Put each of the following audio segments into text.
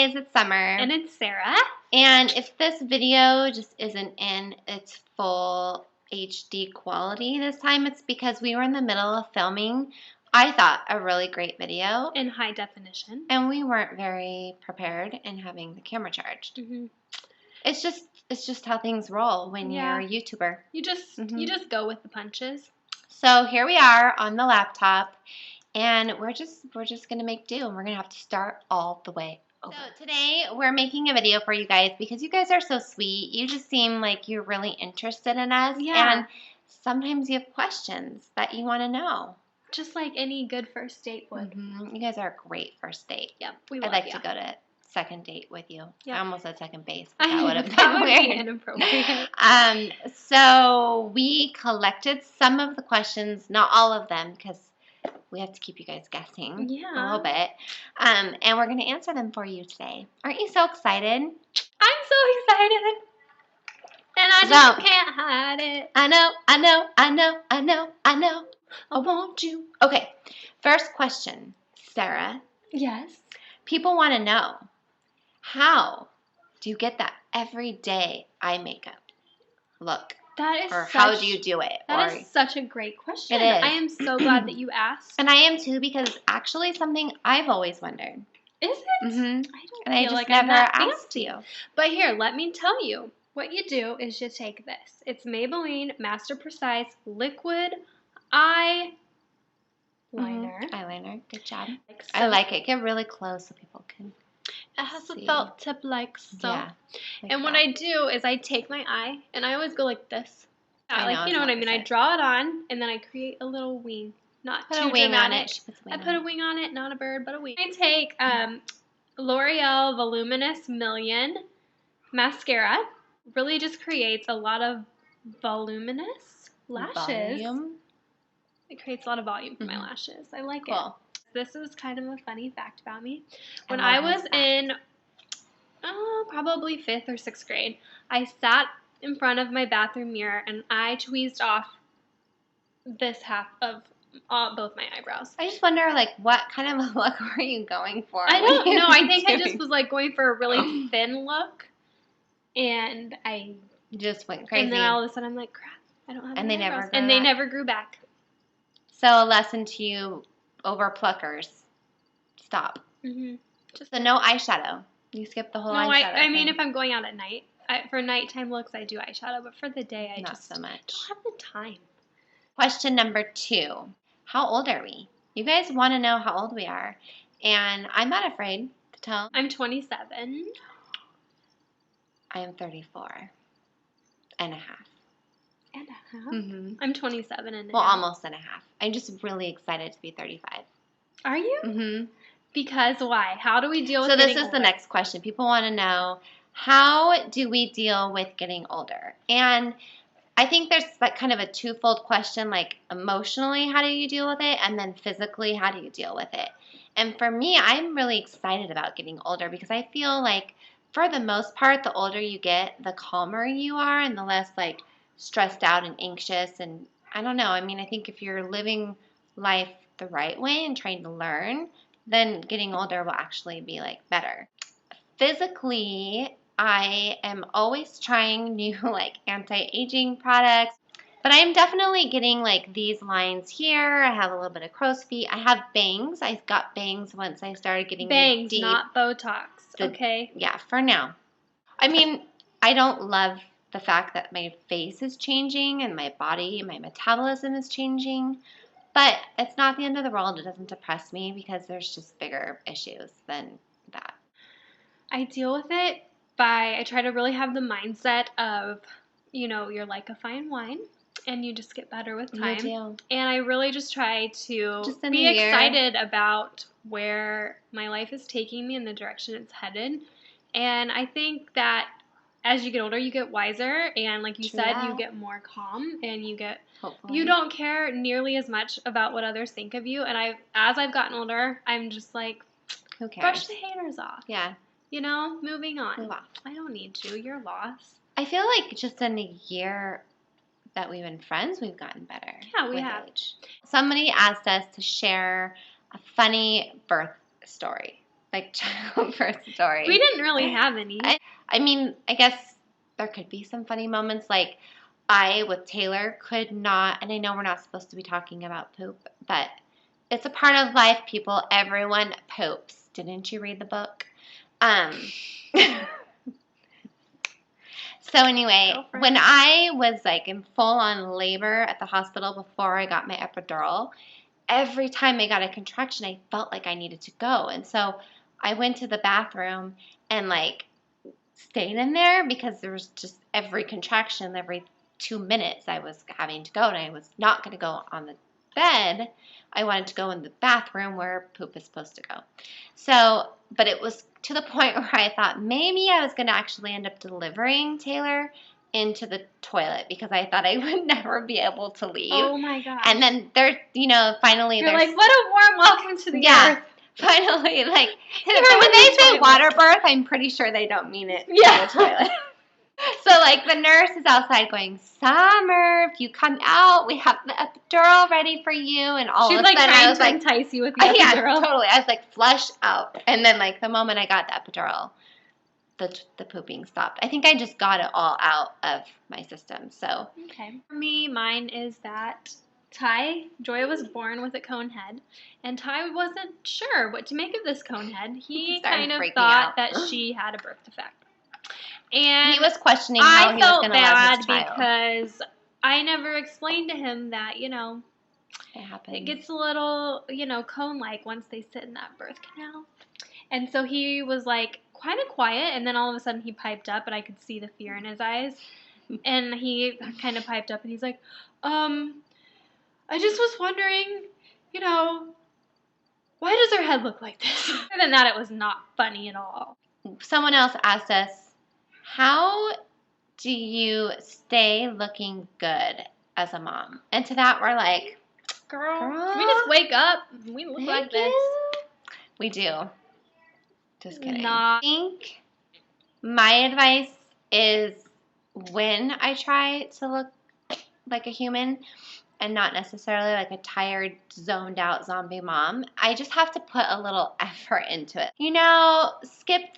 guys, it's Summer. And it's Sarah. And if this video just isn't in its full HD quality this time, it's because we were in the middle of filming, I thought, a really great video. In high definition. And we weren't very prepared in having the camera charged. Mm-hmm. It's just how things roll when you're a YouTuber. You just go with the punches. So here we are on the laptop, and we're just gonna make do, and we're gonna have to start all the way over. So today we're making a video for you guys because you guys are so sweet. You just seem like you're really interested in us, and sometimes you have questions that you want to know. Just like any good first date would. Mm-hmm. You guys are a great first date. Yep, I'd like to go to second date with you. Yep. I almost said second base, but that would have been weird. Be inappropriate. So we collected some of the questions, not all of them, because we have to keep you guys guessing a little bit. And we're going to answer them for you today. Aren't you so excited? I'm so excited. And I just can't hide it. I know. I want you. Okay, first question, Sarah. Yes? People want to know, how do you get that everyday eye makeup look? That is how do you do it? That is such a great question. It is. I am so glad that you asked. And I am too, because it's actually something I've always wondered. Is it? Mm-hmm. I just like never I'm asked you. But here, let me tell you. What you do is you take this. It's Maybelline Master Precise Liquid Eye Liner. Eyeliner. Good job. Like so. I like it. Get really close so people can It has see. a felt tip like so. Yeah, and what I do is I take my eye and I always go like this. I you know what I mean? I draw it on and then I create a little wing. Not put too a wing dramatic. on it. I put a wing on it, not a bird, but a wing. I take L'Oreal Voluminous Million mascara. Really just creates a lot of voluminous lashes. Volume. It creates a lot of volume for my lashes. I like it. This is kind of a funny fact about me. When I was in probably 5th or 6th grade, I sat in front of my bathroom mirror and I tweezed off this half of both my eyebrows. I just wonder, like, what kind of a look were you going for? I don't know. I think I just was like going for a really thin look. And I just went crazy. And then all of a sudden I'm like, crap, I don't have any eyebrows. They never grew back. So a lesson to you over pluckers. Stop. Mm-hmm. So no eyeshadow. You skip the whole eyeshadow. I mean, if I'm going out at night, for nighttime looks, I do eyeshadow. But for the day, I not so much. don't have the time. Question number 2. How old are we? You guys want to know how old we are. And I'm not afraid to tell. I'm 27. I am 34 and a half. And a half? Mm-hmm. I'm 27 and a half. Well, almost and a half. I'm just really excited to be 35. Are you? Mm-hmm. Because why? How do we deal with getting older? So this is the next question. People want to know, how do we deal with getting older? And I think there's like kind of a twofold question, like emotionally, how do you deal with it? And then physically, how do you deal with it? And for me, I'm really excited about getting older because I feel like for the most part, the older you get, the calmer you are and the less like stressed out and anxious. And I don't know. I mean, I think if you're living life the right way and trying to learn, then getting older will actually be like better. Physically, I am always trying new like anti-aging products, but I am definitely getting like these lines here. I have a little bit of crow's feet. I have bangs. I got bangs once I started getting bangs, deep. not Botox. Okay. Yeah, for now. I mean, I don't love the fact that my face is changing and my body, my metabolism is changing, but it's not the end of the world. It doesn't depress me because there's just bigger issues than that. I deal with it I try to really have the mindset of, you're like a fine wine and you just get better with time. You do. And I really just try to be excited about where my life is taking me and the direction it's headed. And I think that as you get older, you get wiser. And like you said, you get more calm and you don't care nearly as much about what others think of you. And as I've gotten older, I'm just like, who cares? Brush the haters off. Yeah. Moving on. Move off. I don't need you. You're lost. I feel like just in a year that we've been friends, we've gotten better. Yeah, we have. Age. Somebody asked us to share a funny birth story. like childbirth story. We didn't really have any. I mean, I guess there could be some funny moments. Like I, with Taylor, could not, and I know we're not supposed to be talking about poop, but it's a part of life, people. Everyone poops. Didn't you read the book? So anyway, when I was like in full-on labor at the hospital before I got my epidural, every time I got a contraction, I felt like I needed to go. And so I went to the bathroom and like stayed in there because there was just every contraction, every 2 minutes I was having to go, and I was not going to go on the bed. I wanted to go in the bathroom where poop is supposed to go. So, but it was to the point where I thought maybe I was going to actually end up delivering Taylor into the toilet because I thought I would never be able to leave. Oh my gosh. And then there, finally you're like, what a warm welcome to the earth. Finally, like, when they say water birth, I'm pretty sure they don't mean it in the toilet. So, like, the nurse is outside going, Summer, if you come out, we have the epidural ready for you. And all of a sudden, I was like, entice you with the epidural. Yeah, totally. I was like, flush out. And then, like, the moment I got the epidural, the pooping stopped. I think I just got it all out of my system. So, okay. For me, mine is that Joya was born with a cone head, and Ty wasn't sure what to make of this cone head. He kind of thought that she had a birth defect. And he was questioning how he was going to love his child. I felt bad because I never explained to him that, it happens. It gets a little, cone-like once they sit in that birth canal. And so he was like kind of quiet, and then all of a sudden he piped up, and I could see the fear in his eyes. And he kind of piped up, and he's like, I just was wondering, why does her head look like this? Other than that, it was not funny at all. Someone else asked us, how do you stay looking good as a mom? And to that, we're like, girl, can we just wake up? We look like this. We do. Just kidding. Nah. I think my advice is when I try to look like a human and not necessarily like a tired, zoned out zombie mom, I just have to put a little effort into it. Skip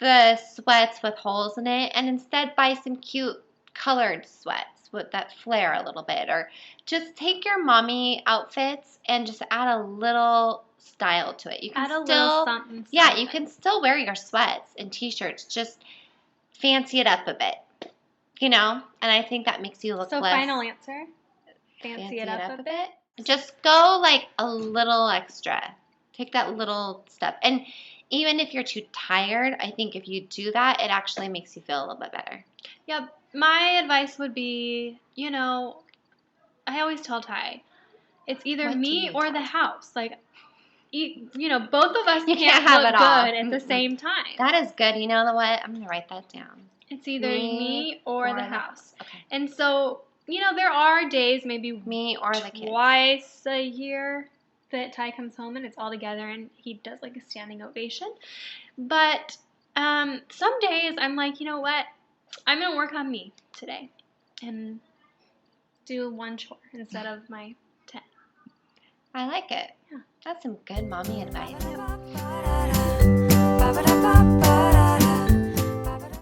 the sweats with holes in it and instead buy some cute colored sweats with that flare a little bit, or just take your mommy outfits and just add a little style to it. You can little something. Yeah, you can still wear your sweats and t-shirts, just fancy it up a bit, and I think that makes you look less. So final answer, fancy it up a bit. Just go like a little extra. Take that little step. And even if you're too tired, I think if you do that, it actually makes you feel a little bit better. Yeah, my advice would be, I always tell Ty, it's either me or the house. Like, both of us can't have look good at the same time. That is good. You know what? I'm going to write that down. It's either me or the house. Okay. And so, there are days, maybe me or the kids, twice a year that Ty comes home and it's all together and he does like a standing ovation. But some days I'm like, you know what? I'm going to work on me today and do one chore instead of my 10. I like it. Yeah. That's some good mommy advice.